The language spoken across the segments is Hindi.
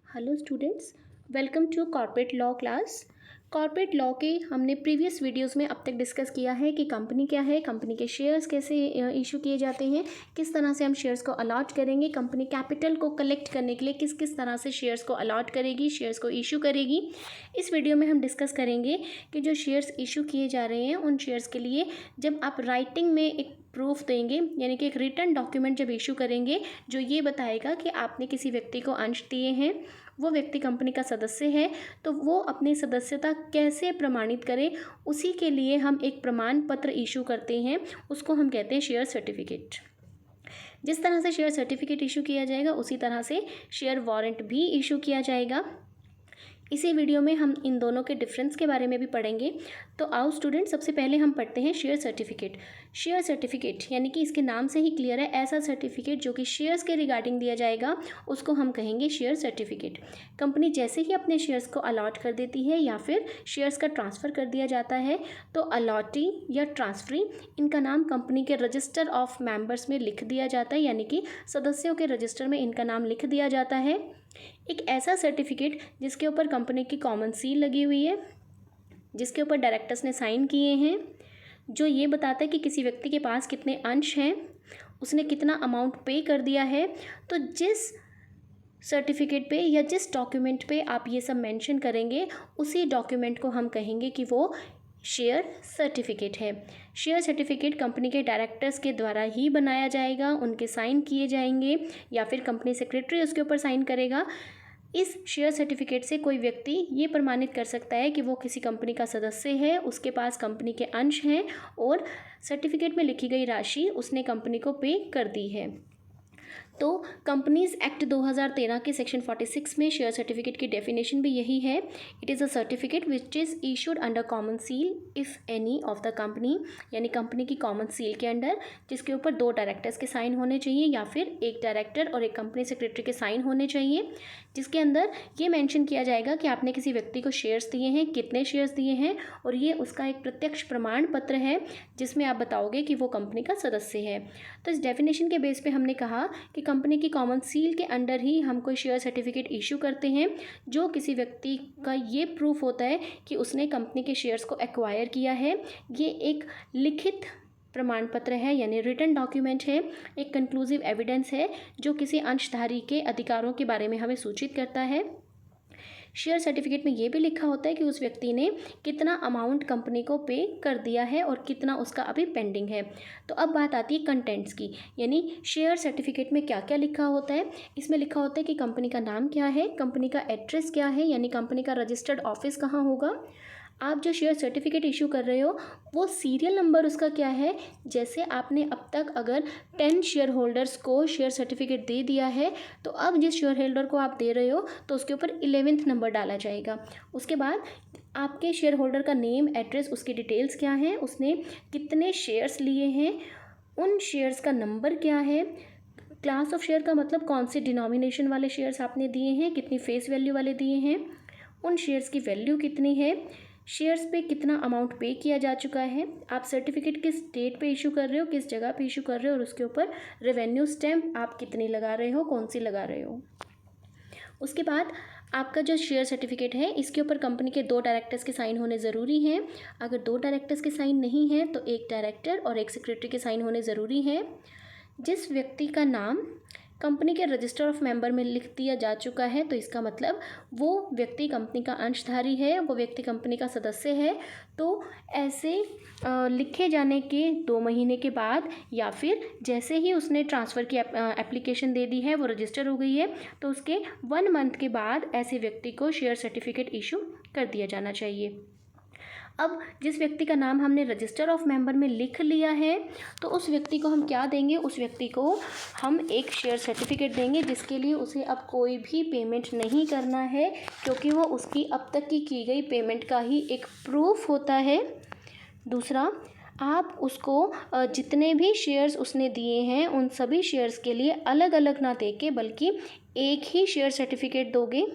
Hello students, welcome to corporate law class. Corporate law के हमने प्रीवियस वीडियोस में अब तक डिस्कस किया है कि कंपनी क्या है, कंपनी के शेयर्स कैसे इशू किए जाते हैं, किस तरह से हम शेयर्स को अलॉट करेंगे, कंपनी कैपिटल को कलेक्ट करने के लिए किस किस तरह से शेयर्स को अलॉट करेगी, शेयर्स को इशू करेगी। इस वीडियो में हम डिस्कस करेंगे कि जो शेयर्स इशू किए जा रहे हैं उन शेयर्स के लिए जब आप राइटिंग में एक प्रूफ देंगे, यानी कि एक रिटन डॉक्यूमेंट जब इशू करेंगे जो ये बताएगा कि आपने किसी व्यक्ति को अंश दिए हैं, वो व्यक्ति कंपनी का सदस्य है, तो वो अपनी सदस्यता कैसे प्रमाणित करे, उसी के लिए हम एक प्रमाण पत्र इशू करते हैं, उसको हम कहते हैं शेयर सर्टिफिकेट। जिस तरह से शेयर सर्टिफिकेट इशू किया जाएगा उसी तरह से शेयर वारंट भी इशू किया जाएगा। इसी वीडियो में हम इन दोनों के डिफरेंस के बारे में भी पढ़ेंगे। तो आओ स्टूडेंट, सबसे पहले हम पढ़ते हैं शेयर सर्टिफिकेट। शेयर सर्टिफिकेट यानी कि इसके नाम से ही क्लियर है, ऐसा सर्टिफिकेट जो कि शेयर्स के रिगार्डिंग दिया जाएगा उसको हम कहेंगे शेयर सर्टिफिकेट। कंपनी जैसे ही अपने शेयर्स को अलॉट कर देती है या फिर शेयर्स का ट्रांसफ़र कर दिया जाता है तो अलॉटी या ट्रांसफरी, इनका नाम कंपनी के रजिस्टर ऑफ मेंबर्स में लिख दिया जाता है, यानी कि सदस्यों के रजिस्टर में इनका नाम लिख दिया जाता है। एक ऐसा सर्टिफिकेट जिसके ऊपर कंपनी की कॉमन सील लगी हुई है, जिसके ऊपर डायरेक्टर्स ने साइन किए हैं, जो ये बताता है कि किसी व्यक्ति के पास कितने अंश हैं, उसने कितना अमाउंट पे कर दिया है। तो जिस सर्टिफिकेट पे या जिस डॉक्यूमेंट पे आप ये सब मेंशन करेंगे उसी डॉक्यूमेंट को हम कहेंगे कि वो शेयर सर्टिफिकेट है। शेयर सर्टिफिकेट कंपनी के डायरेक्टर्स के द्वारा ही बनाया जाएगा, उनके साइन किए जाएंगे या फिर कंपनी सेक्रेटरी उसके ऊपर साइन करेगा। इस शेयर सर्टिफिकेट से कोई व्यक्ति ये प्रमाणित कर सकता है कि वो किसी कंपनी का सदस्य है, उसके पास कंपनी के अंश हैं और सर्टिफिकेट में लिखी गई राशि उसने कंपनी को पे कर दी है। तो कंपनीज एक्ट 2013 के सेक्शन 46 में शेयर सर्टिफिकेट की डेफिनेशन भी यही है। It is a certificate which is issued under common seal if any of the company, यानी कंपनी की कॉमन सील के अंडर, जिसके ऊपर 2 डायरेक्टर्स के साइन होने चाहिए या फिर एक डायरेक्टर और एक कंपनी सेक्रेटरी के साइन होने चाहिए, जिसके अंदर ये मेंशन किया जाएगा कि आपने किसी व्यक्ति को शेयर्स दिए हैं, कितने शेयर्स दिए हैं, और ये उसका एक प्रत्यक्ष प्रमाण पत्र है जिसमें आप बताओगे कि वो कंपनी का सदस्य है। तो इस डेफिनेशन के बेस पे हमने कहा कि कंपनी की कॉमन सील के अंडर ही हम कोई शेयर सर्टिफिकेट इशू करते हैं जो किसी व्यक्ति का ये प्रूफ होता है कि उसने कंपनी के शेयर्स को एक्वायर किया है। ये एक लिखित प्रमाण पत्र है, यानी रिटन डॉक्यूमेंट है, एक कंक्लूसिव एविडेंस है जो किसी अंशधारी के अधिकारों के बारे में हमें सूचित करता है। शेयर सर्टिफिकेट में ये भी लिखा होता है कि उस व्यक्ति ने कितना अमाउंट कंपनी को पे कर दिया है और कितना उसका अभी पेंडिंग है। तो अब बात आती है कंटेंट्स की, यानी शेयर सर्टिफिकेट में क्या क्या लिखा होता है। इसमें लिखा होता है कि कंपनी का नाम क्या है, कंपनी का एड्रेस क्या है, यानी कंपनी का रजिस्टर्ड ऑफिस कहाँ होगा, आप जो शेयर सर्टिफिकेट इशू कर रहे हो वो सीरियल नंबर उसका क्या है। जैसे आपने अब तक अगर 10 शेयर होल्डर्स को शेयर सर्टिफिकेट दे दिया है तो अब जिस शेयर होल्डर को आप दे रहे हो तो उसके ऊपर 11th नंबर डाला जाएगा। उसके बाद आपके शेयर होल्डर का नेम, एड्रेस, उसकी डिटेल्स क्या हैं, उसने कितने शेयर्स लिए हैं, उन शेयर्स का नंबर क्या है, क्लास ऑफ शेयर का मतलब कौन से डिनोमिनेशन वाले शेयर्स आपने दिए हैं, कितनी फेस वैल्यू वाले दिए हैं, उन शेयर्स की वैल्यू कितनी है, शेयर्स पे कितना अमाउंट पे किया जा चुका है, आप सर्टिफिकेट किस डेट पे इशू कर रहे हो, किस जगह पे इशू कर रहे हो, और उसके ऊपर रेवेन्यू स्टैम्प आप कितनी लगा रहे हो, कौन सी लगा रहे हो। उसके बाद आपका जो शेयर सर्टिफिकेट है इसके ऊपर कंपनी के 2 डायरेक्टर्स के साइन होने ज़रूरी हैं। अगर 2 डायरेक्टर्स के साइन नहीं हैं तो एक डायरेक्टर और एक सेक्रेटरी के साइन होने ज़रूरी हैं। जिस व्यक्ति का नाम कंपनी के रजिस्टर ऑफ मेंबर में लिख दिया जा चुका है तो इसका मतलब वो व्यक्ति कंपनी का अंशधारी है, वो व्यक्ति कंपनी का सदस्य है। तो ऐसे लिखे जाने के 2 महीने के बाद या फिर जैसे ही उसने ट्रांसफ़र की एप्लीकेशन दे दी है, वो रजिस्टर हो गई है, तो उसके 1 मंथ के बाद ऐसे व्यक्ति को शेयर सर्टिफिकेट इशू कर दिया जाना चाहिए। अब जिस व्यक्ति का नाम हमने रजिस्टर ऑफ मेंबर में लिख लिया है तो उस व्यक्ति को हम क्या देंगे, उस व्यक्ति को हम एक शेयर सर्टिफिकेट देंगे जिसके लिए उसे अब कोई भी पेमेंट नहीं करना है, क्योंकि वो उसकी अब तक की गई पेमेंट का ही एक प्रूफ होता है। दूसरा, आप उसको जितने भी शेयर्स उसने दिए हैं उन सभी शेयर्स के लिए अलग अलग ना दे के बल्कि एक ही शेयर सर्टिफिकेट दोगे।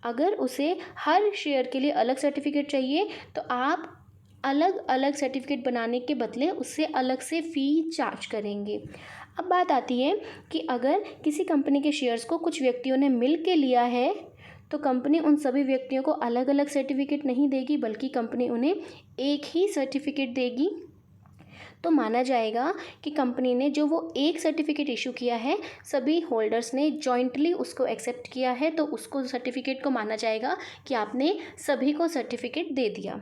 अगर उसे हर शेयर के लिए अलग सर्टिफिकेट चाहिए तो आप अलग अलग सर्टिफिकेट बनाने के बदले उससे अलग से फ़ी चार्ज करेंगे। अब बात आती है कि अगर किसी कंपनी के शेयर्स को कुछ व्यक्तियों ने मिल के लिया है तो कंपनी उन सभी व्यक्तियों को अलग अलग सर्टिफिकेट नहीं देगी, बल्कि कंपनी उन्हें एक ही सर्टिफिकेट देगी। तो माना जाएगा कि कंपनी ने जो वो एक सर्टिफिकेट इशू किया है, सभी होल्डर्स ने जॉइंटली उसको एक्सेप्ट किया है, तो उसको सर्टिफिकेट को माना जाएगा कि आपने सभी को सर्टिफिकेट दे दिया।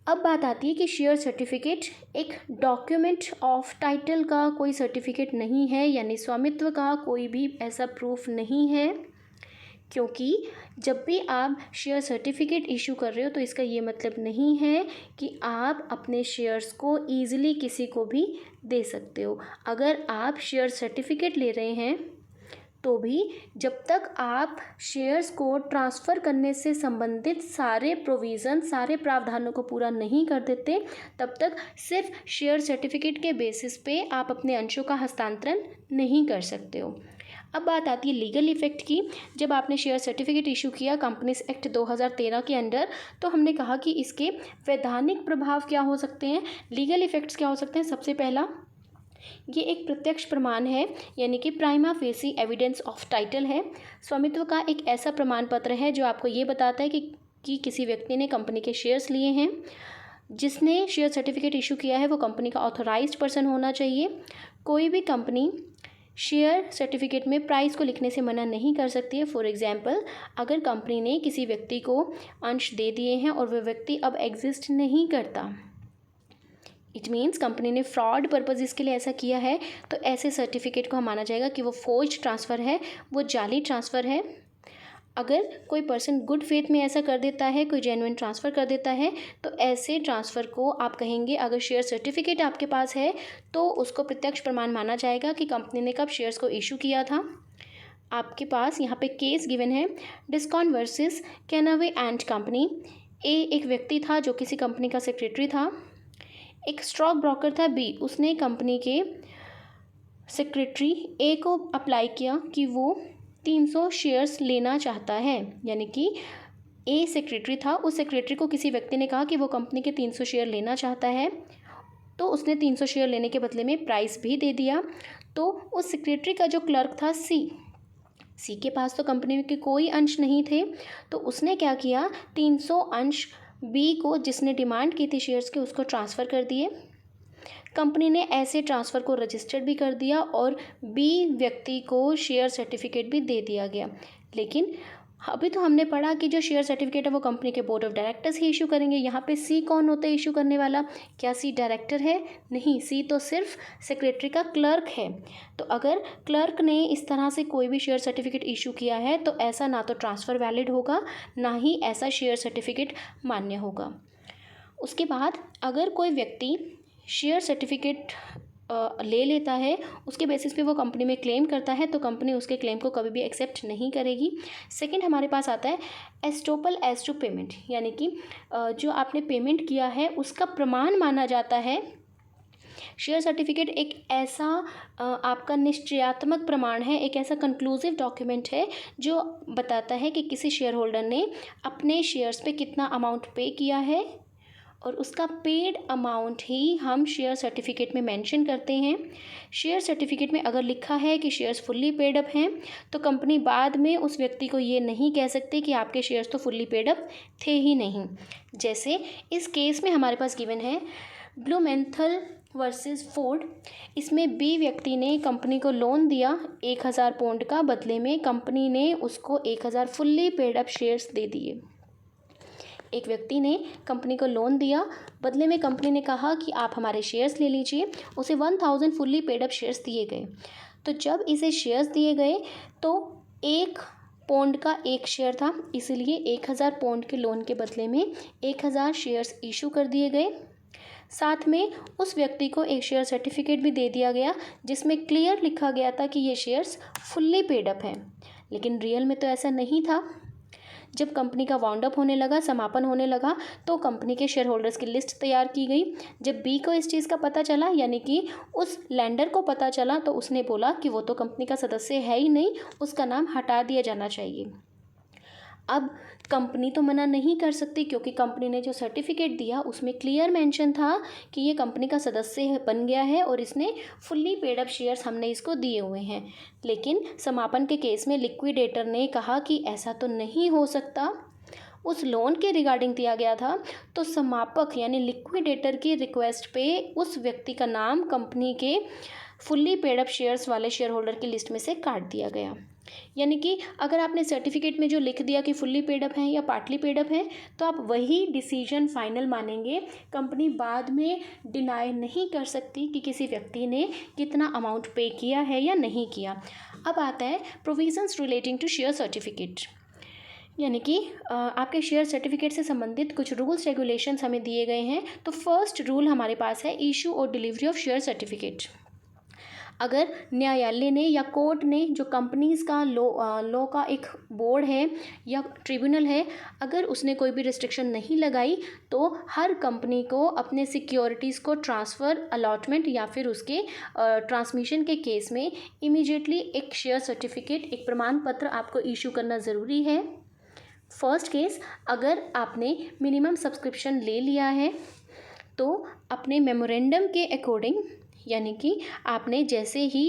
अब बात आती है कि शेयर सर्टिफिकेट एक डॉक्यूमेंट ऑफ टाइटल का कोई सर्टिफिकेट नहीं है, यानी स्वामित्व का कोई भी ऐसा प्रूफ नहीं है, क्योंकि जब भी आप शेयर सर्टिफिकेट इशू कर रहे हो तो इसका ये मतलब नहीं है कि आप अपने शेयर्स को ईजिली किसी को भी दे सकते हो। अगर आप शेयर सर्टिफिकेट ले रहे हैं तो भी जब तक आप शेयर्स को ट्रांसफ़र करने से संबंधित सारे प्रोविज़न, सारे प्रावधानों को पूरा नहीं कर देते, तब तक सिर्फ शेयर सर्टिफिकेट के बेसिस पे आप अपने अंशों का हस्तांतरण नहीं कर सकते हो। अब बात आती है लीगल इफ़ेक्ट की। जब आपने शेयर सर्टिफिकेट इशू किया कंपनीज एक्ट 2013 के अंडर, तो हमने कहा कि इसके वैधानिक प्रभाव क्या हो सकते हैं, लीगल इफ़ेक्ट्स क्या हो सकते हैं। सबसे पहला, ये एक प्रत्यक्ष प्रमाण है, यानी कि prima facie evidence of title है। स्वामित्व का एक ऐसा प्रमाण पत्र है जो आपको ये बताता है कि किसी व्यक्ति ने कंपनी के शेयर्स लिए हैं। जिसने शेयर सर्टिफिकेट इशू किया है वो कंपनी का ऑथोराइज्ड पर्सन होना चाहिए। कोई भी कंपनी शेयर सर्टिफिकेट में प्राइस को लिखने से मना नहीं कर सकती है। फॉर एग्जांपल, अगर कंपनी ने किसी व्यक्ति को अंश दे दिए हैं और वह व्यक्ति अब एग्जिस्ट नहीं करता, इट मीन्स कंपनी ने फ्रॉड पर्पज़ इसके लिए ऐसा किया है, तो ऐसे सर्टिफिकेट को हम माना जाएगा कि वो फोर्ज ट्रांसफ़र है, वो जाली ट्रांसफ़र है। अगर कोई पर्सन गुड फेथ में ऐसा कर देता है, कोई जेन्युइन ट्रांसफ़र कर देता है, तो ऐसे ट्रांसफ़र को आप कहेंगे, अगर शेयर सर्टिफिकेट आपके पास है तो उसको प्रत्यक्ष प्रमाण माना जाएगा कि कंपनी ने कब शेयर्स को इशू किया था। आपके पास यहाँ पे केस गिवन है, डिस्कॉन वर्सेस कैनावे एंड कंपनी। ए एक व्यक्ति था जो किसी कंपनी का सेक्रेटरी था, एक स्टॉक ब्रोकर था बी, उसने कंपनी के सेक्रेटरी ए को अप्लाई किया कि वो 300 शेयर्स लेना चाहता है, यानी कि ए सेक्रेटरी था, उस सेक्रेटरी को किसी व्यक्ति ने कहा कि वो कंपनी के 300 शेयर लेना चाहता है, तो उसने 300 शेयर लेने के बदले में प्राइस भी दे दिया। तो उस सेक्रेटरी का जो क्लर्क था सी के पास तो कंपनी के कोई अंश नहीं थे, तो उसने क्या किया, 300 अंश बी को, जिसने डिमांड की थी शेयर्स के, उसको ट्रांसफ़र कर दिए। कंपनी ने ऐसे ट्रांसफ़र को रजिस्टर्ड भी कर दिया और बी व्यक्ति को शेयर सर्टिफिकेट भी दे दिया गया। लेकिन अभी तो हमने पढ़ा कि जो शेयर सर्टिफिकेट है वो कंपनी के board of directors he issue करेंगे। यहाँ पे सी कौन होता है इशू करने वाला? क्या सी डायरेक्टर है? नहीं, सी तो सिर्फ सेक्रेटरी का क्लर्क है। तो अगर क्लर्क ने इस तरह से कोई भी शेयर सर्टिफिकेट इशू किया है तो ऐसा ना तो ट्रांसफ़र वैलिड होगा, ना ही ऐसा शेयर सर्टिफिकेट मान्य होगा। उसके बाद अगर कोई व्यक्ति शेयर सर्टिफिकेट ले लेता है, उसके बेसिस पे वो कंपनी में क्लेम करता है, तो कंपनी उसके क्लेम को कभी भी एक्सेप्ट नहीं करेगी। सेकंड हमारे पास आता है एस्टोपल एज टू पेमेंट, यानी कि जो आपने पेमेंट किया है उसका प्रमाण माना जाता है। शेयर सर्टिफिकेट एक ऐसा आपका निश्चयात्मक प्रमाण है, एक ऐसा कंक्लूसिव डॉक्यूमेंट है जो बताता है कि किसी शेयर होल्डर ने अपने शेयर्स पे कितना अमाउंट पे किया है, और उसका पेड अमाउंट ही हम शेयर सर्टिफिकेट में मेंशन करते हैं। शेयर सर्टिफिकेट में अगर लिखा है कि शेयर्स फुल्ली पेड अप हैं, तो कंपनी बाद में उस व्यक्ति को ये नहीं कह सकती कि आपके शेयर्स तो फुल्ली पेड अप थे ही नहीं। जैसे इस केस में हमारे पास गिवन है ब्लूमेंथल वर्सेस फोर्ड। इसमें बी व्यक्ति ने कंपनी को लोन दिया 1000 पाउंड का, बदले में कंपनी ने उसको 1000 फुल्ली पेड अप शेयर्स दे दिए। एक व्यक्ति ने कंपनी को लोन दिया, बदले में कंपनी ने कहा कि आप हमारे शेयर्स ले लीजिए, उसे 1000 फुल्ली पेड अप शेयर्स दिए गए। तो जब इसे शेयर्स दिए गए तो 1 पाउंड का एक शेयर था, इसलिए 1000 पाउंड के लोन के बदले में 1000 शेयर्स इशू कर दिए गए। साथ में उस व्यक्ति को एक शेयर सर्टिफिकेट भी दे दिया गया जिसमें क्लियर लिखा गया था कि ये शेयर्स फुल्ली पेड अप हैं, लेकिन रियल में तो ऐसा नहीं था। जब कंपनी का वाउंड अप होने लगा, समापन होने लगा, तो कंपनी के शेयर होल्डर्स की लिस्ट तैयार की गई। जब बी को इस चीज़ का पता चला, यानी कि उस लैंडर को पता चला, तो उसने बोला कि वो तो कंपनी का सदस्य है ही नहीं, उसका नाम हटा दिया जाना चाहिए। अब कंपनी तो मना नहीं कर सकती, क्योंकि कंपनी ने जो सर्टिफिकेट दिया उसमें क्लियर मेंशन था कि ये कंपनी का सदस्य बन गया है और इसने फुल्ली पेड अप शेयर्स हमने इसको दिए हुए हैं। लेकिन समापन के केस में लिक्विडेटर ने कहा कि ऐसा तो नहीं हो सकता, उस लोन के रिगार्डिंग दिया गया था। तो समापक यानी लिक्विडेटर की रिक्वेस्ट पे उस व्यक्ति का नाम कंपनी के फुल्ली पेड अप शेयर्स वाले शेयर होल्डर की लिस्ट में से काट दिया गया। यानी कि अगर आपने सर्टिफिकेट में जो लिख दिया कि फुल्ली पेड अप है या पार्टली पेड अप है, तो आप वही डिसीजन फाइनल मानेंगे। कंपनी बाद में डिनाई नहीं कर सकती कि किसी व्यक्ति ने कितना अमाउंट पे किया है या नहीं किया। अब आता है provisions relating to share certificate, यानी कि आपके शेयर सर्टिफिकेट से संबंधित कुछ रूल्स रेगुलेशंस हमें दिए गए हैं। तो फर्स्ट रूल हमारे पास है इशू और डिलीवरी ऑफ शेयर सर्टिफिकेट। अगर न्यायालय ने या कोर्ट ने, जो कंपनीज़ का लॉ का एक बोर्ड है या ट्रिब्यूनल है, अगर उसने कोई भी रिस्ट्रिक्शन नहीं लगाई तो हर कंपनी को अपने सिक्योरिटीज़ को ट्रांसफ़र, अलॉटमेंट या फिर उसके ट्रांसमिशन के केस में इमीडिएटली एक शेयर सर्टिफिकेट, एक प्रमाण पत्र आपको इशू करना ज़रूरी है। फर्स्ट केस, अगर आपने मिनिमम सब्सक्रिप्शन ले लिया है तो अपने मेमोरेंडम के अकॉर्डिंग, यानी कि आपने जैसे ही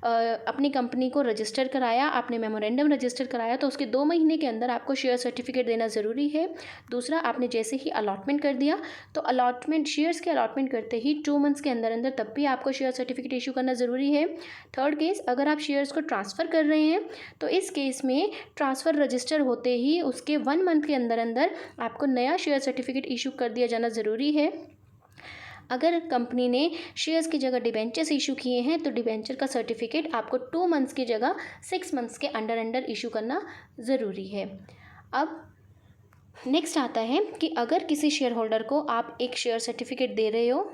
अपनी कंपनी को रजिस्टर कराया, आपने मेमोरेंडम रजिस्टर कराया, तो उसके 2 महीने के अंदर आपको शेयर सर्टिफिकेट देना ज़रूरी है। दूसरा, आपने जैसे ही अलॉटमेंट कर दिया तो अलॉटमेंट, शेयर्स के अलॉटमेंट करते ही 2 मंथ्स के अंदर अंदर तब भी आपको शेयर सर्टिफिकेट इशू करना ज़रूरी है। थर्ड केस, अगर आप शेयर्स को ट्रांसफ़र कर रहे हैं तो इस केस में ट्रांसफ़र रजिस्टर होते ही उसके 1 मंथ के अंदर अंदर आपको नया शेयर सर्टिफिकेट इशू कर दिया जाना ज़रूरी है। अगर कंपनी ने शेयर्स की जगह डिबेंचर्स इशू किए हैं तो डिबेंचर का सर्टिफिकेट आपको 2 मंथ्स की जगह 6 मंथ्स के अंडर अंडर इशू करना ज़रूरी है। अब नेक्स्ट आता है कि अगर किसी शेयर होल्डर को आप एक शेयर सर्टिफिकेट दे रहे हो,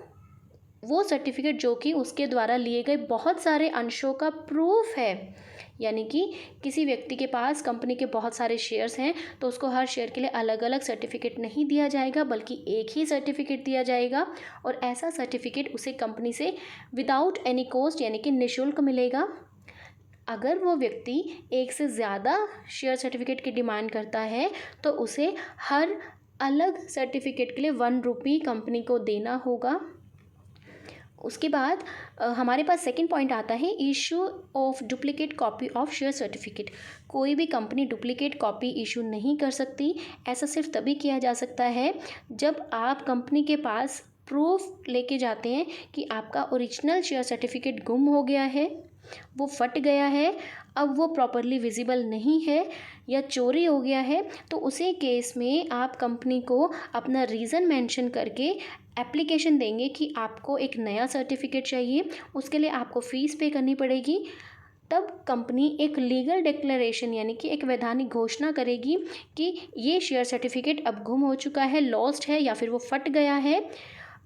वो सर्टिफिकेट जो कि उसके द्वारा लिए गए बहुत सारे अंशों का प्रूफ है, यानी कि किसी व्यक्ति के पास कंपनी के बहुत सारे शेयर्स हैं तो उसको हर शेयर के लिए अलग अलग सर्टिफिकेट नहीं दिया जाएगा, बल्कि एक ही सर्टिफिकेट दिया जाएगा और ऐसा सर्टिफिकेट उसे कंपनी से विदाउट एनी कॉस्ट, यानी कि निःशुल्क मिलेगा। अगर वो व्यक्ति एक से ज़्यादा शेयर सर्टिफिकेट की डिमांड करता है तो उसे हर अलग सर्टिफिकेट के लिए 1 रुपये कंपनी को देना होगा। उसके बाद हमारे पास सेकंड पॉइंट आता है issue of duplicate copy of share certificate. कोई भी कंपनी डुप्लीकेट कॉपी इशू नहीं कर सकती। ऐसा सिर्फ तभी किया जा सकता है जब आप कंपनी के पास प्रूफ लेके जाते हैं कि आपका ओरिजिनल शेयर सर्टिफिकेट गुम हो गया है, वो फट गया है, अब वो प्रॉपरली विजिबल नहीं है या चोरी हो गया है। तो उसी केस में आप कंपनी को अपना रीज़न मेंशन करके एप्लीकेशन देंगे कि आपको एक नया सर्टिफिकेट चाहिए, उसके लिए आपको फ़ीस पे करनी पड़ेगी। तब कंपनी एक लीगल डिक्लेरेशन, यानी कि एक वैधानिक घोषणा करेगी कि ये शेयर सर्टिफिकेट अब गुम हो चुका है, लॉस्ट है या फिर वो फट गया है।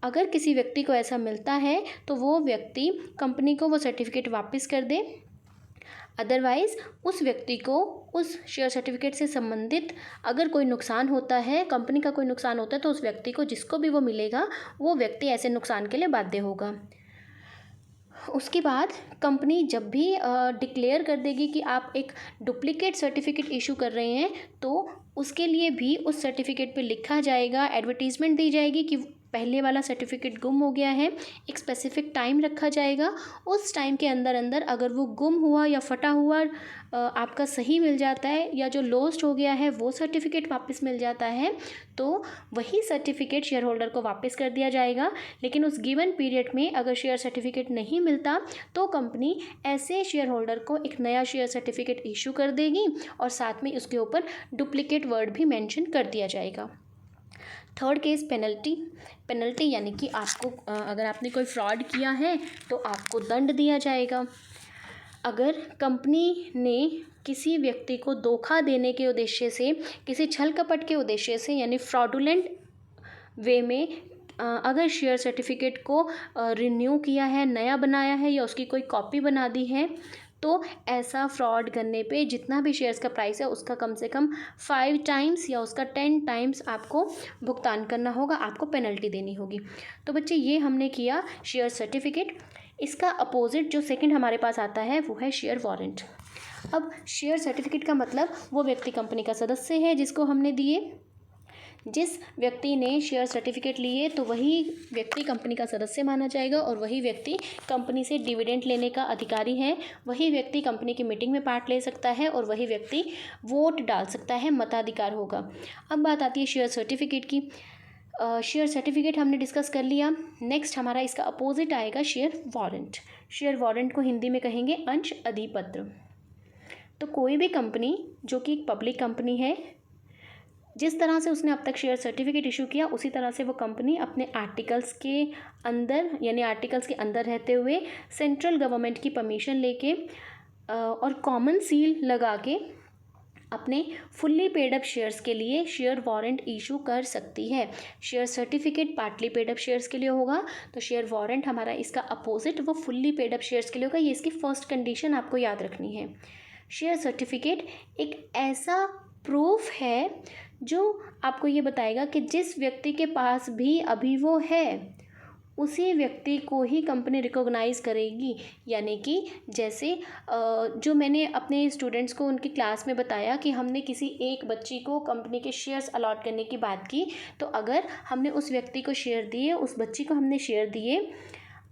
अगर किसी व्यक्ति को ऐसा मिलता है तो वो व्यक्ति कंपनी को वो सर्टिफिकेट वापस कर दे, अदरवाइज़ उस व्यक्ति को उस शेयर सर्टिफिकेट से संबंधित अगर कोई नुकसान होता है, कंपनी का कोई नुकसान होता है, तो उस व्यक्ति को, जिसको भी वो मिलेगा, वो व्यक्ति ऐसे नुकसान के लिए बाध्य होगा। उसके बाद कंपनी जब भी डिक्लेयर कर देगी कि आप एक डुप्लीकेट सर्टिफिकेट इशू कर रहे हैं तो उसके लिए भी उस सर्टिफिकेट पे लिखा जाएगा, एडवर्टीज़मेंट दी जाएगी कि पहले वाला सर्टिफिकेट गुम हो गया है। एक स्पेसिफिक टाइम रखा जाएगा, उस टाइम के अंदर अंदर अगर वो गुम हुआ या फटा हुआ आपका सही मिल जाता है या जो लॉस्ट हो गया है वो सर्टिफिकेट वापस मिल जाता है तो वही सर्टिफिकेट शेयर होल्डर को वापस कर दिया जाएगा। लेकिन उस गिवन पीरियड में अगर शेयर सर्टिफिकेट नहीं मिलता तो कंपनी ऐसे शेयर होल्डर को एक नया शेयर सर्टिफिकेट इशू कर देगी और साथ में उसके ऊपर डुप्लीकेट वर्ड भी मेंशन कर दिया जाएगा। थर्ड केस, पेनल्टी यानी कि आपको अगर आपने कोई फ्रॉड किया है तो आपको दंड दिया जाएगा। अगर कंपनी ने किसी व्यक्ति को धोखा देने के उद्देश्य से, किसी छल कपट के उद्देश्य से, यानी फ्रॉडुलेंट वे में अगर शेयर सर्टिफिकेट को रिन्यू किया है, नया बनाया है या उसकी कोई कॉपी बना दी है, तो ऐसा फ्रॉड करने पे जितना भी शेयर्स का प्राइस है उसका कम से कम 5 टाइम्स या उसका 10 टाइम्स आपको भुगतान करना होगा, आपको पेनल्टी देनी होगी। तो बच्चे ये हमने किया शेयर सर्टिफिकेट। इसका अपोजिट जो सेकंड हमारे पास आता है वो है शेयर वारंट। अब शेयर सर्टिफिकेट का मतलब वो व्यक्ति कंपनी का सदस्य है जिसको हमने दिए। जिस व्यक्ति ने शेयर सर्टिफिकेट लिए तो वही व्यक्ति कंपनी का सदस्य माना जाएगा और वही व्यक्ति कंपनी से डिविडेंड लेने का अधिकारी है। वही व्यक्ति कंपनी की मीटिंग में पार्ट ले सकता है और वही व्यक्ति वोट डाल सकता है, मताधिकार होगा। अब बात आती है शेयर सर्टिफिकेट की। शेयर सर्टिफिकेट हमने डिस्कस कर लिया। नेक्स्ट हमारा इसका अपोजिट आएगा शेयर वारंट। शेयर वारंट को हिंदी में कहेंगे अंश अधिपत्र। तो कोई भी कंपनी जो कि एक पब्लिक कंपनी है, जिस तरह से उसने अब तक शेयर सर्टिफिकेट इशू किया उसी तरह से वो कंपनी अपने आर्टिकल्स के अंदर यानी आर्टिकल्स के अंदर रहते हुए सेंट्रल गवर्नमेंट की परमिशन लेके और कॉमन सील लगा के अपने फुल्ली पेड अप शेयर्स के लिए शेयर वारंट इशू कर सकती है। Share certificate partly paid up shares के लिए होगा, तो शेयर वारंट हमारा इसका अपोजिट वो फुल्ली पेड अप शेयर्स के लिए होगा। ये इसकी फर्स्ट कंडीशन आपको याद रखनी है। शेयर सर्टिफिकेट एक ऐसा प्रूफ है जो आपको ये बताएगा कि जिस व्यक्ति के पास भी अभी वो है उसी व्यक्ति को ही कंपनी रिकॉग्नाइज करेगी। यानी कि जैसे जो मैंने अपने स्टूडेंट्स को उनकी क्लास में बताया कि हमने किसी एक बच्ची को कंपनी के शेयर्स अलॉट करने की बात की, तो अगर हमने उस व्यक्ति को शेयर दिए, उस बच्ची को हमने शेयर दिए,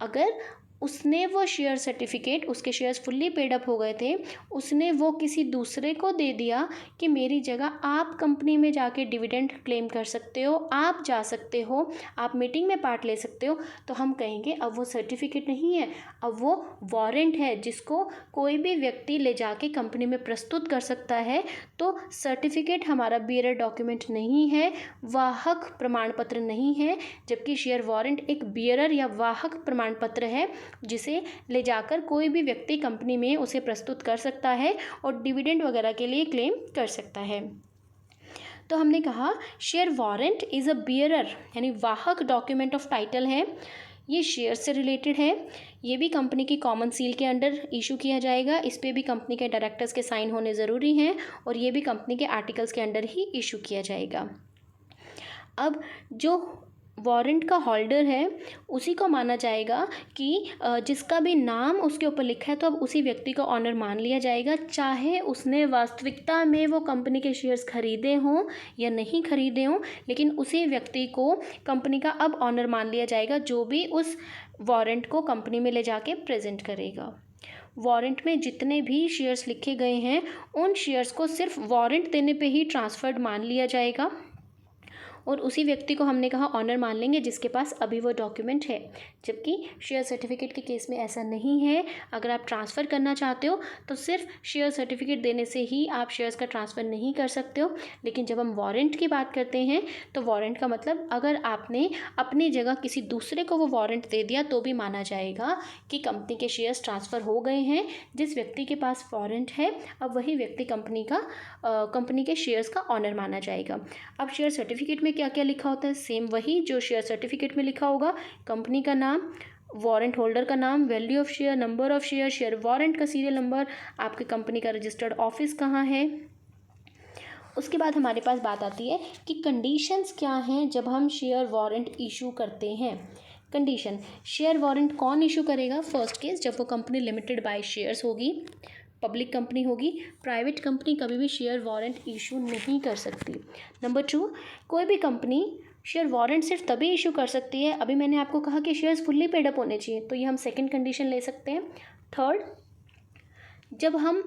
अगर उसने वो शेयर सर्टिफिकेट, उसके शेयर्स फुल्ली पेड अप हो गए थे, उसने वो किसी दूसरे को दे दिया कि मेरी जगह आप कंपनी में जाके डिविडेंड क्लेम कर सकते हो, आप जा सकते हो, आप मीटिंग में पार्ट ले सकते हो, तो हम कहेंगे अब वो सर्टिफिकेट नहीं है, अब वो वारंट है जिसको कोई भी व्यक्ति ले जाके कंपनी में प्रस्तुत कर सकता है। तो सर्टिफिकेट हमारा बियरर डॉक्यूमेंट नहीं है, वाहक प्रमाण पत्र नहीं है, जबकि शेयर वारंट एक बियरर या वाहक प्रमाण पत्र है जिसे ले जाकर कोई भी व्यक्ति कंपनी में उसे प्रस्तुत कर सकता है और डिविडेंड वगैरह के लिए क्लेम कर सकता है। तो हमने कहा share warrant is a bearer यानी वाहक डॉक्यूमेंट ऑफ टाइटल है। ये शेयर से रिलेटेड है। ये भी कंपनी की कॉमन सील के अंडर इशू किया जाएगा। इस पे भी कंपनी के डायरेक्टर्स के साइन होने ज़रूरी हैं और ये भी कंपनी के आर्टिकल्स के अंडर ही इशू किया जाएगा। अब जो वारंट का होल्डर है उसी को माना जाएगा कि जिसका भी नाम उसके ऊपर लिखा है तो अब उसी व्यक्ति को ऑनर मान लिया जाएगा, चाहे उसने वास्तविकता में वो कंपनी के शेयर्स खरीदे हों या नहीं खरीदे हों, लेकिन उसी व्यक्ति को कंपनी का अब ऑनर मान लिया जाएगा जो भी उस वारंट को कंपनी में ले जाके प्रेजेंट करेगा। वारंट में जितने भी शेयर्स लिखे गए हैं उन शेयर्स को सिर्फ वारंट देने पे ही ट्रांसफर्ड मान लिया जाएगा और उसी व्यक्ति को हमने कहा ऑनर मान लेंगे जिसके पास अभी वो डॉक्यूमेंट है। जबकि शेयर सर्टिफिकेट के केस में ऐसा नहीं है। अगर आप ट्रांसफ़र करना चाहते हो तो सिर्फ शेयर सर्टिफिकेट देने से ही आप शेयर्स का ट्रांसफ़र नहीं कर सकते हो। लेकिन जब हम वारंट की बात करते हैं तो वारंट का मतलब अगर आपने अपनी जगह किसी दूसरे को वो वारंट दे दिया तो भी माना जाएगा कि कंपनी के शेयर्स ट्रांसफ़र हो गए हैं। जिस व्यक्ति के पास वारंट है अब वही व्यक्ति कंपनी के शेयर्स का ऑनर माना जाएगा। अब शेयर सर्टिफिकेट में क्या क्या लिखा होता है, सेम वही जो शेयर सर्टिफिकेट में लिखा होगा। कंपनी का नाम, वारंट होल्डर का नाम, value of share, number of share, share warrant का सीरियल नंबर, आपके कंपनी का रजिस्टर्ड ऑफिस कहाँ है। उसके बाद हमारे पास बात आती है कि कंडीशंस क्या हैं जब हम शेयर वारंट इशू करते हैं। कंडीशन, शेयर वारंट कौन इशू करेगा? फर्स्ट केस जब वो कंपनी लिमिटेड बाय शेयर्स होगी, पब्लिक कंपनी होगी। प्राइवेट कंपनी कभी भी शेयर वारंट इशू नहीं कर सकती। नंबर 2, कोई भी कंपनी शेयर वारंट सिर्फ तभी इशू कर सकती है, अभी मैंने आपको कहा कि शेयर्स फुल्ली पेड अप होने चाहिए, तो ये हम सेकंड कंडीशन ले सकते हैं। थर्ड, जब हम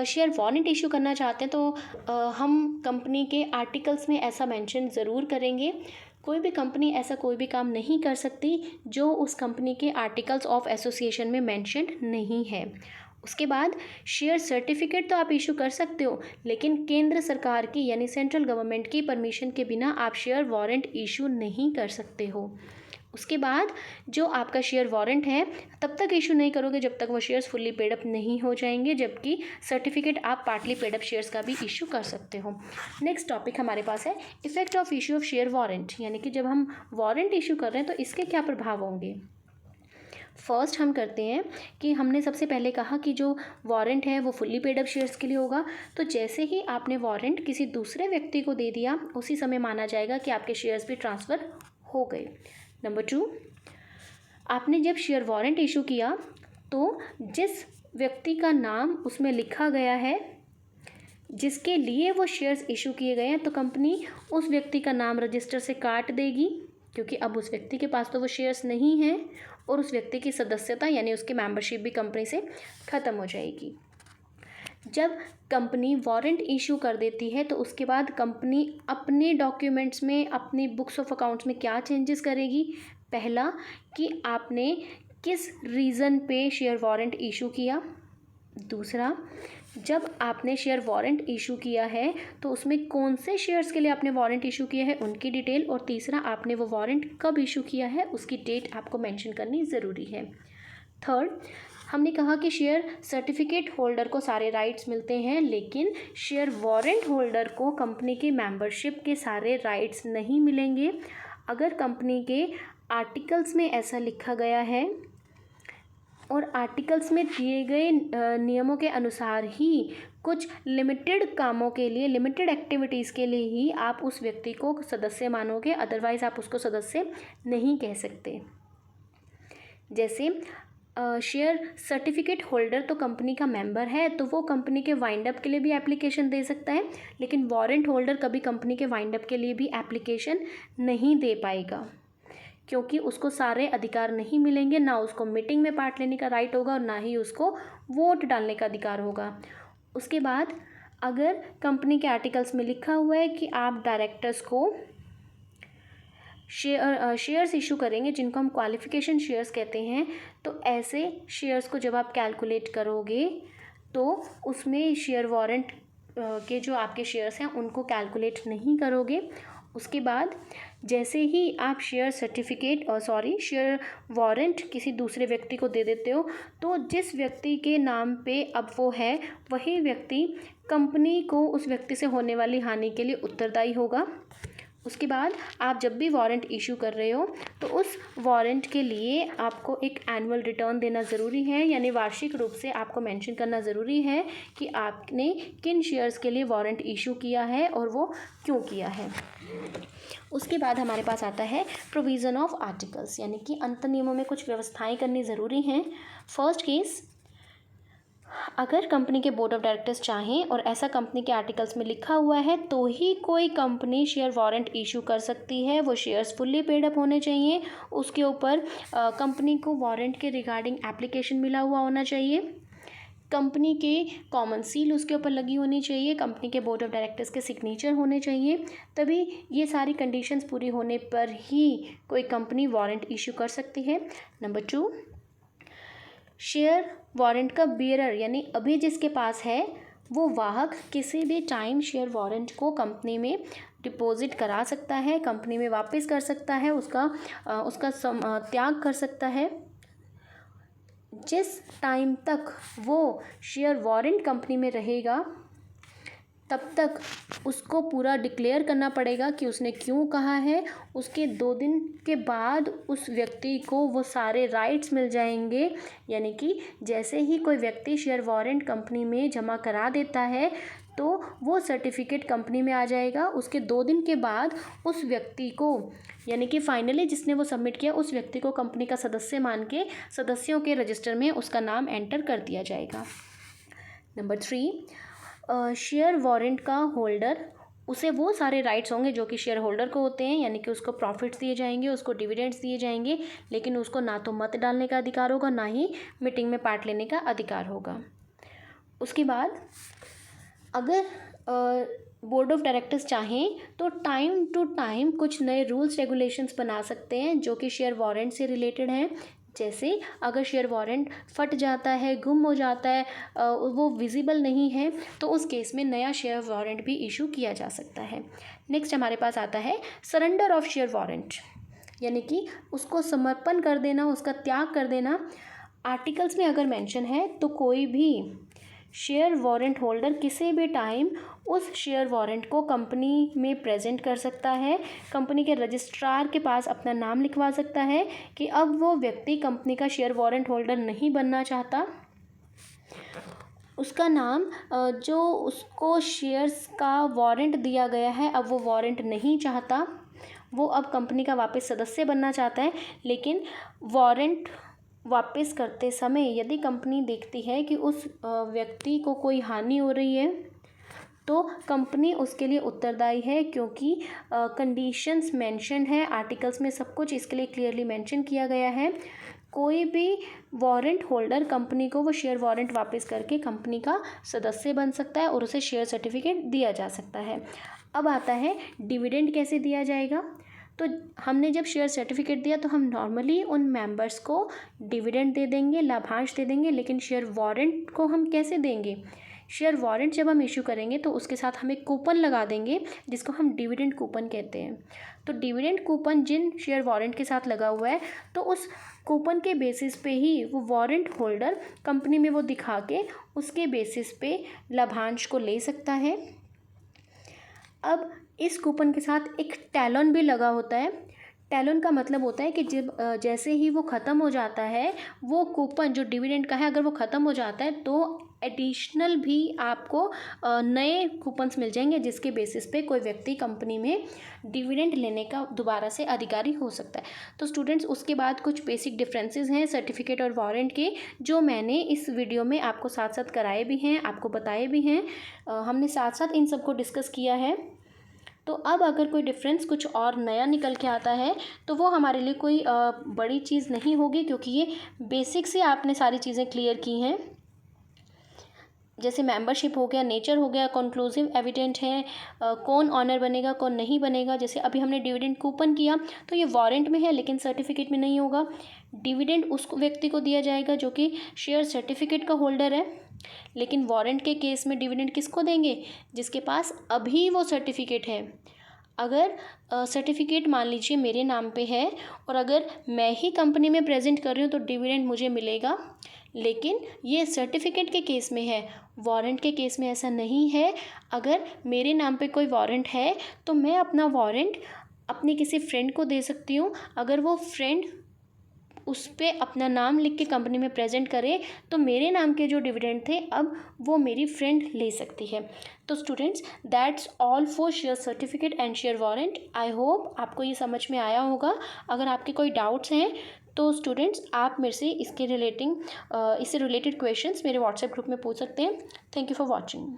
शेयर वारंट इशू करना चाहते हैं तो हम कंपनी के आर्टिकल्स में ऐसा मेंशन ज़रूर करेंगे। कोई भी कंपनी ऐसा कोई भी काम नहीं कर सकती जो उस कंपनी के आर्टिकल्स ऑफ एसोसिएशन में मेंशन नहीं है। उसके बाद शेयर सर्टिफिकेट तो आप इशू कर सकते हो, लेकिन केंद्र सरकार की यानी सेंट्रल गवर्नमेंट की परमिशन के बिना आप शेयर वारंट इशू नहीं कर सकते हो। उसके बाद जो आपका शेयर वारंट है तब तक इशू नहीं करोगे जब तक वो शेयर्स फुल्ली पेड अप नहीं हो जाएंगे, जबकि सर्टिफिकेट आप पार्टली पेड अप शेयर्स का भी इशू कर सकते हो। नेक्स्ट टॉपिक हमारे पास है effect of issue of share warrant, यानी कि जब हम वारंट इशू कर रहे हैं तो इसके क्या प्रभाव होंगे। फर्स्ट हम करते हैं कि हमने सबसे पहले कहा कि जो वारंट है वो फुल्ली पेड अप शेयर्स के लिए होगा, तो जैसे ही आपने वारंट किसी दूसरे व्यक्ति को दे दिया उसी समय माना जाएगा कि आपके शेयर्स भी ट्रांसफ़र हो गए। नंबर 2, आपने जब शेयर वारंट इशू किया तो जिस व्यक्ति का नाम उसमें लिखा गया है जिसके लिए वो शेयर्स इशू किए गए हैं, तो कंपनी उस व्यक्ति का नाम रजिस्टर से काट देगी, क्योंकि अब उस व्यक्ति के पास तो वो शेयर्स नहीं हैं और उस व्यक्ति की सदस्यता यानी उसकी मेंबरशिप भी कंपनी से ख़त्म हो जाएगी। जब कंपनी वारंट इशू कर देती है तो उसके बाद कंपनी अपने डॉक्यूमेंट्स में, अपनी बुक्स ऑफ अकाउंट्स में क्या चेंजेस करेगी? पहला कि आपने किस रीज़न पे शेयर वारंट इशू किया। दूसरा, जब आपने शेयर वारंट इशू किया है तो उसमें कौन से शेयर्स के लिए आपने वारंट इशू किया है उनकी डिटेल। और तीसरा, आपने वो वारंट कब इशू किया है उसकी डेट आपको मेंशन करनी ज़रूरी है। थर्ड, हमने कहा कि शेयर सर्टिफिकेट होल्डर को सारे राइट्स मिलते हैं, लेकिन शेयर वारंट होल्डर को कंपनी की मेंबरशिप के सारे राइट्स नहीं मिलेंगे। अगर कंपनी के आर्टिकल्स में ऐसा लिखा गया है और आर्टिकल्स में दिए गए नियमों के अनुसार ही कुछ लिमिटेड कामों के लिए, लिमिटेड एक्टिविटीज़ के लिए ही आप उस व्यक्ति को सदस्य मानोगे, अदरवाइज़ आप उसको सदस्य नहीं कह सकते। जैसे शेयर सर्टिफिकेट होल्डर तो कंपनी का मेंबर है, तो वो कंपनी के वाइंड अप के लिए भी एप्लीकेशन दे सकता है, लेकिन वारंट होल्डर कभी कंपनी के वाइंड अप के लिए भी एप्लीकेशन नहीं दे पाएगा, क्योंकि उसको सारे अधिकार नहीं मिलेंगे। ना उसको मीटिंग में पार्ट लेने का राइट होगा और ना ही उसको वोट डालने का अधिकार होगा। उसके बाद अगर कंपनी के आर्टिकल्स में लिखा हुआ है कि आप डायरेक्टर्स को शेयर्स इशू करेंगे, जिनको हम क्वालिफिकेशन शेयर्स कहते हैं, तो ऐसे शेयर्स को जब आप कैलकुलेट करोगे तो उसमें शेयर वारंट के जो आपके शेयर्स हैं उनको कैलकुलेट नहीं करोगे। उसके बाद जैसे ही आप शेयर वारंट किसी दूसरे व्यक्ति को दे देते हो, तो जिस व्यक्ति के नाम पे अब वो है, वही व्यक्ति कंपनी को उस व्यक्ति से होने वाली हानि के लिए उत्तरदायी होगा। उसके बाद आप जब भी वारंट इशू कर रहे हो तो उस वारंट के लिए आपको एक एनुअल रिटर्न देना ज़रूरी है, यानी वार्षिक रूप से आपको मेंशन करना ज़रूरी है कि आपने किन शेयर्स के लिए वारंट इशू किया है और वो क्यों किया है। उसके बाद हमारे पास आता है प्रोविज़न ऑफ आर्टिकल्स, यानी कि अंत नियमों में कुछ व्यवस्थाएं करनी ज़रूरी हैं। फर्स्ट केस, अगर कंपनी के बोर्ड ऑफ डायरेक्टर्स चाहें और ऐसा कंपनी के आर्टिकल्स में लिखा हुआ है तो ही कोई कंपनी शेयर वारंट इशू कर सकती है। वो शेयर्स फुल्ली पेड अप होने चाहिए, उसके ऊपर कंपनी को वारंट के रिगार्डिंग एप्लीकेशन मिला हुआ होना चाहिए, कंपनी के कॉमन सील उसके ऊपर लगी होनी चाहिए, कंपनी के बोर्ड ऑफ डायरेक्टर्स के सिग्नेचर होने चाहिए। तभी ये सारी कंडीशंस पूरी होने पर ही कोई कंपनी वारंट इशू कर सकती है। नंबर 2, शेयर वारंट का बेयरर यानी अभी जिसके पास है वो वाहक किसी भी टाइम शेयर वारंट को कंपनी में डिपॉजिट करा सकता है, कंपनी में वापस कर सकता है, उसका त्याग कर सकता है। जिस टाइम तक वो शेयर वारंट कंपनी में रहेगा तब तक उसको पूरा डिक्लेयर करना पड़ेगा कि उसने क्यों कहा है। उसके 2 दिन के बाद उस व्यक्ति को वो सारे राइट्स मिल जाएंगे, यानी कि जैसे ही कोई व्यक्ति शेयर वारंट कंपनी में जमा करा देता है तो वो सर्टिफिकेट कंपनी में आ जाएगा। उसके 2 दिन के बाद उस व्यक्ति को, यानी कि फाइनली जिसने वो सबमिट किया, उस व्यक्ति को कंपनी का सदस्य मान के सदस्यों के रजिस्टर में उसका नाम एंटर कर दिया जाएगा। नंबर 3, शेयर वारंट का होल्डर, उसे वो सारे राइट्स होंगे जो कि शेयर होल्डर को होते हैं, यानी कि उसको प्रॉफिट्स दिए जाएंगे, उसको डिविडेंड्स दिए जाएंगे, लेकिन उसको ना तो मत डालने का अधिकार होगा, ना ही मीटिंग में पार्ट लेने का अधिकार होगा। उसके बाद अगर बोर्ड ऑफ डायरेक्टर्स चाहें तो टाइम टू टाइम कुछ नए रूल्स रेगुलेशंस बना सकते हैं जो कि शेयर वारंट से रिलेटेड हैं। जैसे अगर शेयर वारंट फट जाता है, गुम हो जाता है, वो विजिबल नहीं है, तो उस केस में नया शेयर वारंट भी इशू किया जा सकता है। नेक्स्ट हमारे पास आता है सरेंडर ऑफ शेयर वारंट, यानी कि उसको समर्पण कर देना, उसका त्याग कर देना। आर्टिकल्स में अगर मेंशन है तो कोई भी शेयर वारंट होल्डर किसी भी टाइम उस शेयर वारंट को कंपनी में प्रेजेंट कर सकता है, कंपनी के रजिस्ट्रार के पास अपना नाम लिखवा सकता है कि अब वो व्यक्ति कंपनी का शेयर वारंट होल्डर नहीं बनना चाहता, उसका नाम जो उसको शेयर्स का वारंट दिया गया है अब वो वारंट नहीं चाहता, वो अब कंपनी का वापस सदस्य बनना चाहता है, लेकिन वापस करते समय यदि कंपनी देखती है कि उस व्यक्ति को कोई हानि हो रही है तो कंपनी उसके लिए उत्तरदायी है, क्योंकि कंडीशंस मेंशन है आर्टिकल्स में, सब कुछ इसके लिए क्लियरली मेंशन किया गया है। कोई भी वारंट होल्डर कंपनी को वो शेयर वारंट वापस करके कंपनी का सदस्य बन सकता है और उसे शेयर सर्टिफिकेट दिया जा सकता है। अब आता है डिविडेंड कैसे दिया जाएगा। तो हमने जब शेयर सर्टिफिकेट दिया तो हम नॉर्मली उन मेंबर्स को डिविडेंड दे देंगे, लाभांश दे देंगे, लेकिन शेयर वारंट को हम कैसे देंगे। शेयर वारंट जब हम इशू करेंगे तो उसके साथ हम एक कूपन लगा देंगे जिसको हम डिविडेंड कूपन कहते हैं। तो डिविडेंड कूपन जिन शेयर वारंट के साथ लगा हुआ है तो उस कूपन के बेसिस पे ही वो वारंट होल्डर कंपनी में वो दिखा के उसके बेसिस पे लाभांश को ले सकता है। अब इस कूपन के साथ एक टैलन भी लगा होता है। टैलन का मतलब होता है कि जब जैसे ही वो ख़त्म हो जाता है वो कूपन जो डिविडेंड का है, अगर वो ख़त्म हो जाता है तो एडिशनल भी आपको नए कूपन्स मिल जाएंगे जिसके बेसिस पे कोई व्यक्ति कंपनी में डिविडेंड लेने का दोबारा से अधिकारी हो सकता है। तो स्टूडेंट्स उसके बाद कुछ बेसिक डिफरेंसेस हैं सर्टिफिकेट और वारंट के, जो मैंने इस वीडियो में आपको साथ साथ कराए भी हैं, आपको बताए भी हैं। हमने साथ साथ इन सबको डिस्कस किया है। तो अब अगर कोई डिफरेंस कुछ और नया निकल के आता है तो वो हमारे लिए कोई बड़ी चीज़ नहीं होगी, क्योंकि ये बेसिक से आपने सारी चीज़ें क्लियर की हैं। जैसे मेंबरशिप हो गया, नेचर हो गया, कंक्लूसिव एविडेंट है, कौन ऑनर बनेगा कौन नहीं बनेगा। जैसे अभी हमने डिविडेंड कूपन किया तो ये वारंट में है लेकिन सर्टिफिकेट में नहीं होगा। डिविडेंड उस व्यक्ति को दिया जाएगा जो कि शेयर सर्टिफिकेट का होल्डर है, लेकिन वारंट के केस में डिविडेंड किसको देंगे, जिसके पास अभी वो सर्टिफिकेट है। अगर सर्टिफिकेट मान लीजिए मेरे नाम पे है और अगर मैं ही कंपनी में प्रेजेंट कर रही हूँ तो डिविडेंड मुझे मिलेगा, लेकिन ये सर्टिफिकेट के केस में है, वारंट के केस में ऐसा नहीं है। अगर मेरे नाम पे कोई वारंट है तो मैं अपना वारंट अपने किसी फ्रेंड को दे सकती हूँ। अगर वो फ्रेंड उस पर अपना नाम लिख के कंपनी में प्रेजेंट करे तो मेरे नाम के जो डिविडेंड थे अब वो मेरी फ्रेंड ले सकती है। तो students that's all for share certificate and share warrant. I hope आपको ये समझ में आया होगा। अगर आपके कोई डाउट्स हैं तो स्टूडेंट्स आप मेरे से इससे रिलेटेड क्वेश्चंस मेरे व्हाट्सएप ग्रुप में पूछ सकते हैं। Thank you for watching.